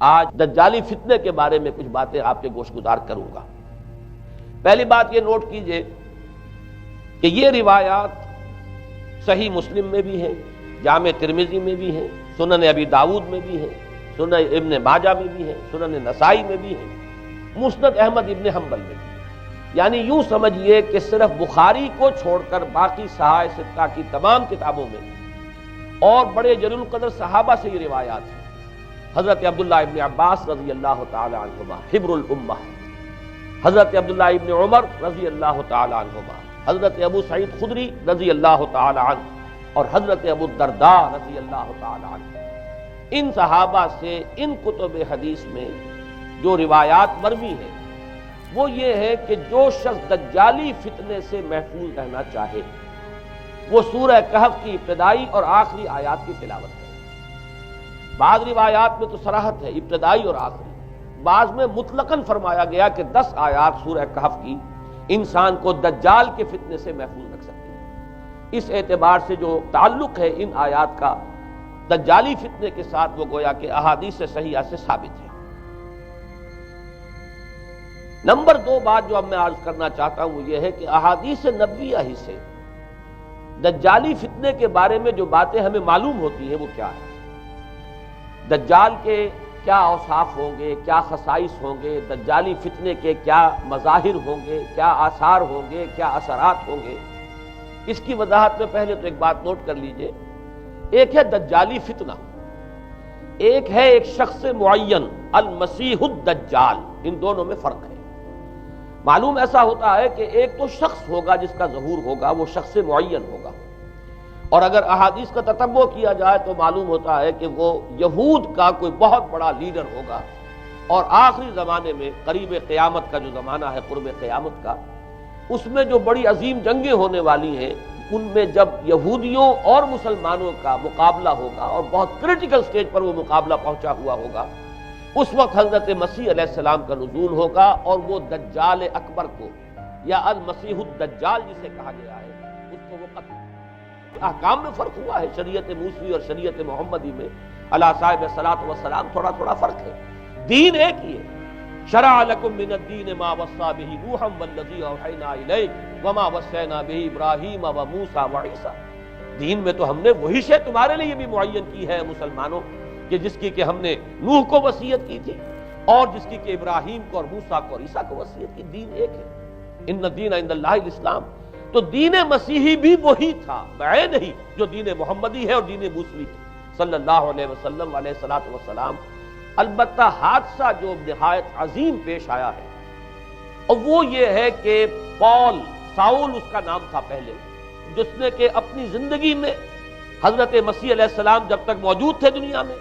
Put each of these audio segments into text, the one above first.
آج دجالی فتنے کے بارے میں کچھ باتیں آپ کے گوش گزار کروں گا۔ پہلی بات یہ نوٹ کیجئے کہ یہ روایات صحیح مسلم میں بھی ہیں، جامع ترمذی میں بھی ہیں، سنن ابی داؤد میں بھی ہیں، سنن ابن ماجہ میں بھی ہیں، سنن نسائی میں بھی ہیں، مسند احمد ابن حنبل میں بھی ہیں۔ یعنی یوں سمجھیے کہ صرف بخاری کو چھوڑ کر باقی صحاح ستہ کی تمام کتابوں میں اور بڑے جلیل القدر صحابہ سے یہ روایات ہیں۔ حضرت عبداللہ ابن عباس رضی اللہ تعالی عنہما حبر الامہ، حضرت عبداللہ ابن عمر رضی اللہ تعالی عنہما، حضرت ابو سعید خدری رضی اللہ تعالی عنہ اور حضرت ابو الدرداء رضی اللہ تعالی عنہ، ان صحابہ سے ان کتب حدیث میں جو روایات مروی ہیں وہ یہ ہے کہ جو شخص دجالی فتنے سے محفوظ رہنا چاہے وہ سورہ کہف کی ابتدائی اور آخری آیات کی تلاوت کرے۔ بعض روایات میں تو صراحت ہے ابتدائی اور آخری، بعض میں مطلقاً فرمایا گیا کہ 10 آیات سورہ کہف کی انسان کو دجال کے فتنے سے محفوظ رکھ سکتی ہے۔ اس اعتبار سے جو تعلق ہے ان آیات کا دجالی فتنے کے ساتھ وہ گویا کہ احادیث صحیحہ سے ثابت ہے۔ نمبر 2 بات جو اب میں عرض کرنا چاہتا ہوں وہ یہ ہے کہ احادیث نبویہ ہی سے دجالی فتنے کے بارے میں جو باتیں ہمیں معلوم ہوتی ہیں وہ کیا ہے، دجال کے کیا اوصاف ہوں گے، کیا خصائص ہوں گے، دجالی فتنے کے کیا مظاہر ہوں گے، کیا آثار ہوں گے، کیا اثرات ہوں گے۔ اس کی وضاحت میں پہلے تو ایک بات نوٹ کر لیجئے، ایک ہے دجالی فتنہ، ایک ہے ایک شخص معین المسیح الدجال، ان دونوں میں فرق ہے۔ معلوم ایسا ہوتا ہے کہ ایک تو شخص ہوگا جس کا ظہور ہوگا، وہ شخص معین ہوگا، اور اگر احادیث کا تتبع کیا جائے تو معلوم ہوتا ہے کہ وہ یہود کا کوئی بہت بڑا لیڈر ہوگا، اور آخری زمانے میں قریب قیامت کا جو زمانہ ہے، قرب قیامت کا، اس میں جو بڑی عظیم جنگیں ہونے والی ہیں، ان میں جب یہودیوں اور مسلمانوں کا مقابلہ ہوگا اور بہت کریٹیکل سٹیج پر وہ مقابلہ پہنچا ہوا ہوگا، اس وقت حضرت مسیح علیہ السلام کا نزول ہوگا، اور وہ دجال اکبر کو یا المسیح الدجال جسے کہا گیا ہے اس کو وہ قتل۔ احکام میں فرق ہوا ہے، شریعت موسوی اور شریعت محمدی میں علی صاحب الصلاۃ والسلام تھوڑا تھوڑا فرق ہے، دین ایک ہی ہے۔ شرع لکم من الدین ما وصی بہ نوحا والذی اوحینا الیک وما وصینا بہ ابراہیم وموسیٰ وعیسیٰ۔ دین میں تو ہم نے وہی شے تمہارے لیے بھی معین کی ہے مسلمانوں، کہ جس کی کہ ہم نے نوح کو وصیت کی تھی، اور جس کی کہ ابراہیم کو اور موسیٰ کو اور عیسیٰ کو وصیت کی۔ دین ایک ہے، ان الدین عند اللہ الاسلام۔ تو دین مسیحی بھی وہی تھا بعین ہی جو دین محمدی ہے اور دین موسوی صلی اللہ علیہ وسلم علیہ الصلوۃ والسلام۔ البتہ حادثہ جو نہایت عظیم پیش آیا ہے، اور وہ یہ ہے کہ ساؤل اس کا نام تھا پہلے، جس نے کہ اپنی زندگی میں حضرت مسیح علیہ السلام جب تک موجود تھے دنیا میں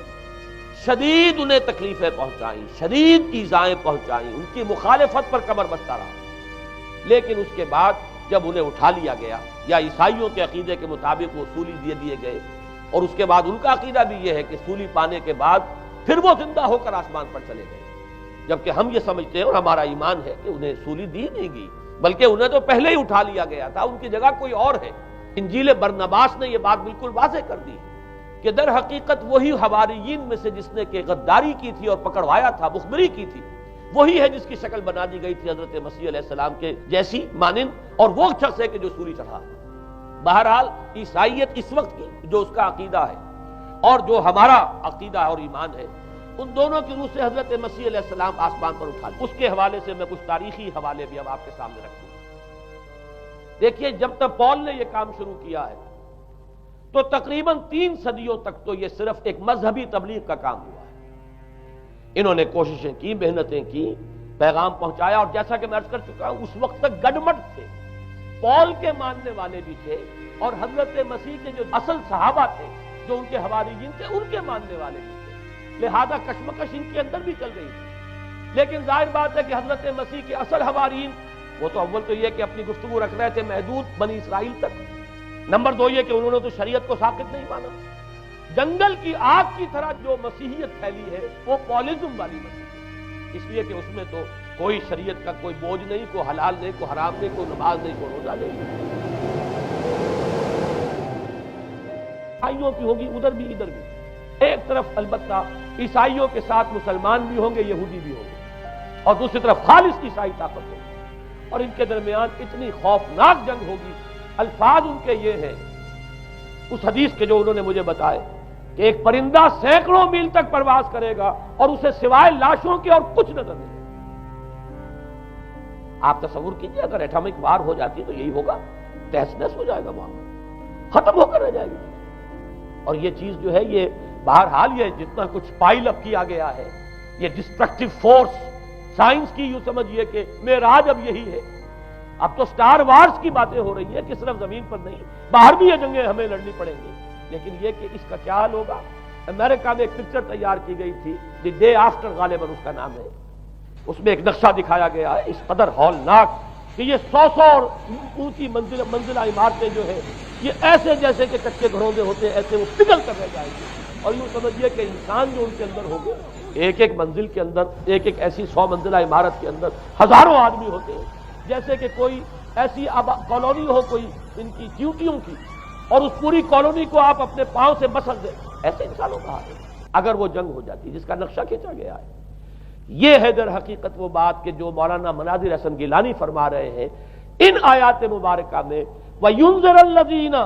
شدید انہیں تکلیفیں پہنچائیں، شدید ایذائیں پہنچائیں، ان کی مخالفت پر کمر بستہ رہا، لیکن اس کے بعد جب انہیں اٹھا لیا گیا، یا عیسائیوں کے عقیدے کے مطابق وہ سولی دیے گئے، اور اس کے بعد ان کا عقیدہ بھی یہ ہے کہ سولی پانے کے بعد پھر وہ زندہ ہو کر آسمان پر چلے گئے، جبکہ ہم یہ سمجھتے ہیں اور ہمارا ایمان ہے کہ انہیں سولی دی نہیں گئی، بلکہ انہیں تو پہلے ہی اٹھا لیا گیا تھا، ان کی جگہ کوئی اور ہے۔ انجیل برنباس نے یہ بات بالکل واضح کر دی کہ در حقیقت وہی حواریین میں سے جس نے کہ غداری کی تھی اور پکڑوایا تھا، مخبری کی تھی، وہی ہے جس کی شکل بنا دی گئی تھی حضرت مسیح علیہ السلام کے جیسی مانند، اور وہ شخص ہے کہ جو سولی چڑھا۔ بہرحال عیسائیت اس وقت کی جو اس کا عقیدہ ہے اور جو ہمارا عقیدہ اور ایمان ہے، ان دونوں کی روح سے حضرت مسیح علیہ السلام آسمان پر اٹھا لیا۔ اس کے حوالے سے میں کچھ تاریخی حوالے بھی اب آپ کے سامنے رکھوں۔ دیکھیے، جب تک پول نے یہ کام شروع کیا ہے تو تقریباً 3 صدیوں تک تو یہ صرف ایک مذہبی تبلیغ کا کام ہوا ہے۔ انہوں نے کوششیں کی، محنتیں کی، پیغام پہنچایا، اور جیسا کہ میں عرض کر چکا ہوں اس وقت تک گڈمٹ تھے، پول کے ماننے والے بھی تھے، اور حضرت مسیح کے جو اصل صحابہ تھے جو ان کے حواریین تھے ان کے ماننے والے بھی تھے، لہذا کشمکش ان کے اندر بھی چل رہی تھی۔ لیکن ظاہر بات ہے کہ حضرت مسیح کے اصل حواریین وہ تو اول تو یہ کہ اپنی گفتگو رکھ رہے تھے محدود بنی اسرائیل تک، نمبر 2 یہ کہ انہوں نے تو شریعت کو ساقط نہیں مانا۔ جنگل کی آگ کی طرح جو مسیحیت پھیلی ہے وہ پولزم والی مسیحیت، اس لیے کہ اس میں تو کوئی شریعت کا کوئی بوجھ نہیں، کوئی حلال نہیں، کوئی حرام نہیں، کوئی نماز نہیں، کوئی روزہ نہیں، بھائیوں کی ہوگی ادھر بھی ادھر بھی۔ ایک طرف البتہ عیسائیوں کے ساتھ مسلمان بھی ہوں گے، یہودی بھی ہوں گے، اور دوسری طرف خالص عیسائی طاقت ہوگی، اور ان کے درمیان اتنی خوفناک جنگ ہوگی۔ الفاظ ان کے یہ ہیں اس حدیث کے جو انہوں نے مجھے بتائے کہ ایک پرندہ سینکڑوں میل تک پرواز کرے گا اور اسے سوائے لاشوں کے اور کچھ نظر نہیں۔ آپ تصور کیجئے اگر ایٹمک وار ہو جاتی تو یہی ہوگا، تہس نہس ہو جائے گا، معاملہ ختم ہو کر رہ جائے گی۔ اور یہ چیز جو ہے یہ بہرحال یہ جتنا کچھ پائل اپ کیا گیا ہے، یہ ڈسٹرکٹیو فورس سائنس کی یوں سمجھیے کہ معراج اب یہی ہے۔ اب تو سٹار وارز کی باتیں ہو رہی ہیں کہ صرف زمین پر نہیں، باہر بھی یہ جنگیں ہمیں لڑنی پڑیں گی، لیکن یہ کہ اس کا کیا حال ہوگا۔ امریکہ میں ایک پکچر تیار کی گئی تھی، دی ڈے آفٹر غالباً اس کا نام ہے، اس میں ایک نقشہ دکھایا گیا ہے اس قدر ہولناک کہ یہ 100 اور اونچی منزلہ عمارتیں جو ہے یہ ایسے جیسے کہ کچے گھروں میں ہوتے ہیں، ایسے وہ پگھل کر رہ جائیں گی، اور یوں سمجھیے کہ انسان جو ان کے اندر ہوگے، ایک ایک منزل کے اندر، ایک ایک ایسی 100 منزلہ عمارت کے اندر ہزاروں آدمی ہوتے ہیں، جیسے کہ کوئی ایسی کالونی ہو کوئی ان کی چیونٹیوں کی، اور اس پوری کالونی کو آپ اپنے پاؤں سے بسر دیں، ایسے انسانوں کا حال ہے اگر وہ جنگ ہو جاتی جس کا نقشہ کھینچا گیا ہے۔ یہ ہے در حقیقت وہ بات کہ جو مولانا مناظر حسن گیلانی فرما رہے ہیں ان آیات مبارکہ میں، وَيُنذِرَ الَّذِينَ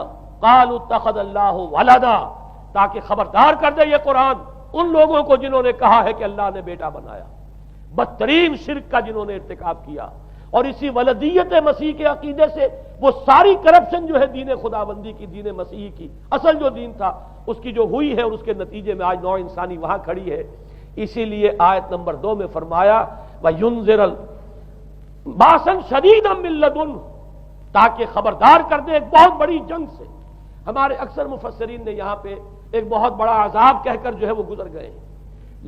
قَالُوا اتَّخَذَ اللَّهُ وَلَدًا، تاکہ خبردار کر دے یہ قرآن ان لوگوں کو جنہوں نے کہا ہے کہ اللہ نے بیٹا بنایا، بدترین شرک کا جنہوں نے ارتکاب کیا، اور اسی ولدیت مسیح کے عقیدے سے وہ ساری کرپشن جو ہے دین خداوندی کی، دین مسیحی کی اصل جو دین تھا اس کی جو ہوئی ہے، اور اس کے نتیجے میں آج نوع انسانی وہاں کھڑی ہے۔ اسی لیے آیت نمبر 2 میں فرمایا وَيُنذِرَ بَأْسًا شَدِيدًا مِّن لَّدُنْهُ، تاکہ خبردار کر دے ایک بہت بڑی جنگ سے۔ ہمارے اکثر مفسرین نے یہاں پہ ایک بہت بڑا عذاب کہہ کر جو ہے وہ گزر گئے ہیں،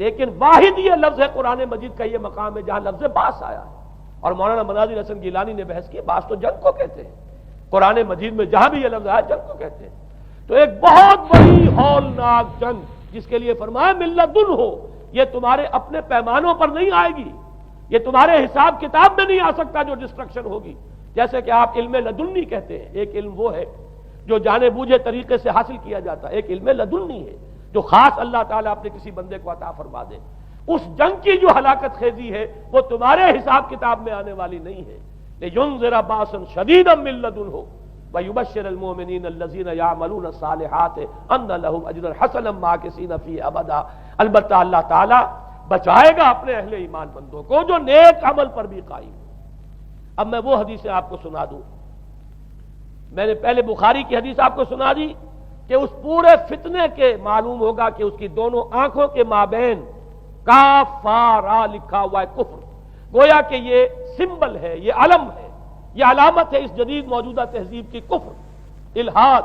لیکن واحد یہ لفظ ہے قرآن مجید کا یہ مقام ہے جہاں لفظ باس آیا ہے، اور مولانا مناظر حسن گیلانی نے بحث کی باس تو جنگ کو کہتے ہیں، قرآن مجید میں جہاں بھی یہ لفظ آیا جنگ کو کہتے ہیں۔ تو ایک بہت بڑی ہولناک جنگ جس کے لیے فرمایا مِن لَّدُنْهُ، یہ تمہارے اپنے پیمانوں پر نہیں آئے گی، یہ تمہارے حساب کتاب میں نہیں آ سکتا جو ڈسٹرکشن ہوگی۔ جیسے کہ آپ علم لدنی کہتے ہیں، ایک علم وہ ہے جو جانے بوجھے طریقے سے حاصل کیا جاتا ہے، ایک علم لدنی ہے جو خاص اللہ تعالیٰ اپنے کسی بندے کو عطا فرما دے۔ اس جنگ کی جو ہلاکت خیزی ہے وہ تمہارے حساب کتاب میں آنے والی نہیں ہے۔ لِيُنذِرَ بَأْسًا شَدِيدًا مِّن لَّدُنْهُ وَيُبَشِّرَ الْمُؤْمِنِينَ الَّذِينَ يَعْمَلُونَ الصَّالِحَاتِ أَنَّ لَهُمْ أَجْرًا حَسَنًا مَّاكِثِينَ فِيهِ أَبَدًا۔ البتہ اللہ تعالیٰ بچائے گا اپنے اہل ایمان بندوں کو جو نیک عمل پر بھی قائم۔ اب میں وہ حدیثیں آپ کو سنا دوں، میں نے پہلے بخاری کی حدیث آپ کو سنا دی کہ اس پورے فتنے کے معلوم ہوگا کہ اس کی دونوں آنکھوں کے مابین کافارا لکھا ہوا ہے، کفر، گویا کہ یہ سمبل ہے، یہ علم ہے، یہ علامت ہے اس جدید موجودہ تہذیب کی، کفر، الحاد،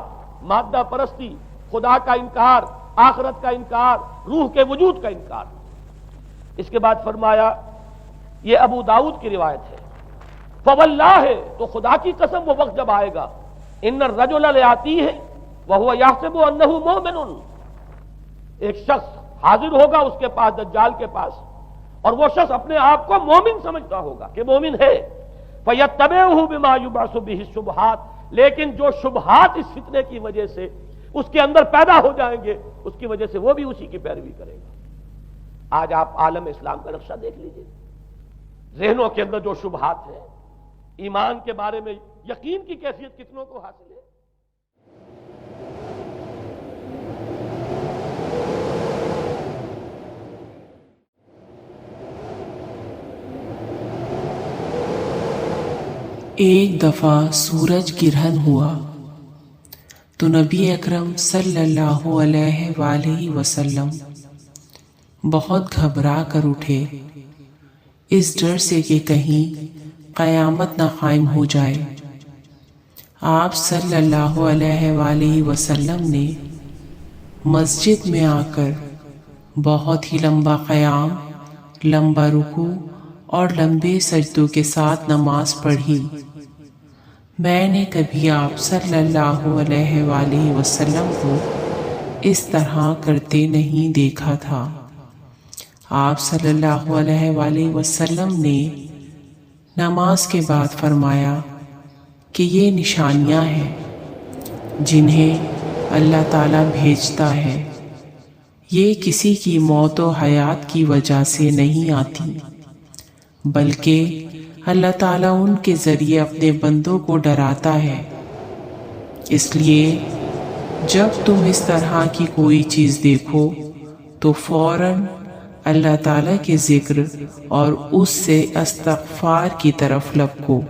مادہ پرستی، خدا کا انکار، آخرت کا انکار، روح کے وجود کا انکار۔ اس کے بعد فرمایا، یہ ابو داؤد کی روایت ہے، فواللہ، تو خدا کی قسم وہ وقت جب آئے گا، ان الرجل لیاتیہ وہو یحسب انہ مومن، ایک شخص حاضر ہوگا اس کے پاس، دجال کے پاس، اور وہ شخص اپنے آپ کو مومن سمجھتا ہوگا کہ مومن ہے، فیتبعہ بما یبعث بہ الشبہات، لیکن جو شبہات اس فتنے کی وجہ سے اس کے اندر پیدا ہو جائیں گے اس کی وجہ سے وہ بھی اسی کی پیروی کرے گا۔ آج آپ عالم اسلام کا نقشہ دیکھ لیجئے، ذہنوں کے اندر جو شبہات ہیں، ایمان کے بارے میں یقین کی کیفیت کتنوں کو حاصل ہے۔ ایک دفعہ سورج گرہن ہوا تو نبی اکرم صلی اللہ علیہ وآلہ وسلم بہت گھبرا کر اٹھے، اس ڈر سے کہ کہیں قیامت نہ قائم ہو جائے۔ آپ صلی اللہ علیہ وآلہ وسلم نے مسجد میں آ کر بہت ہی لمبا قیام، لمبا رکوع اور لمبے سجدوں کے ساتھ نماز پڑھی۔ میں نے کبھی آپ صلی اللہ علیہ وآلہ وسلم کو اس طرح کرتے نہیں دیکھا تھا۔ آپ صلی اللہ علیہ وآلہ وسلم نے نماز کے بعد فرمایا کہ یہ نشانیاں ہیں جنہیں اللہ تعالیٰ بھیجتا ہے، یہ کسی کی موت و حیات کی وجہ سے نہیں آتی، بلکہ اللہ تعالیٰ ان کے ذریعے اپنے بندوں کو ڈراتا ہے۔ اس لیے جب تم اس طرح کی کوئی چیز دیکھو تو فوراً اللہ تعالیٰ کے ذکر اور اس سے استغفار کی طرف لپکو۔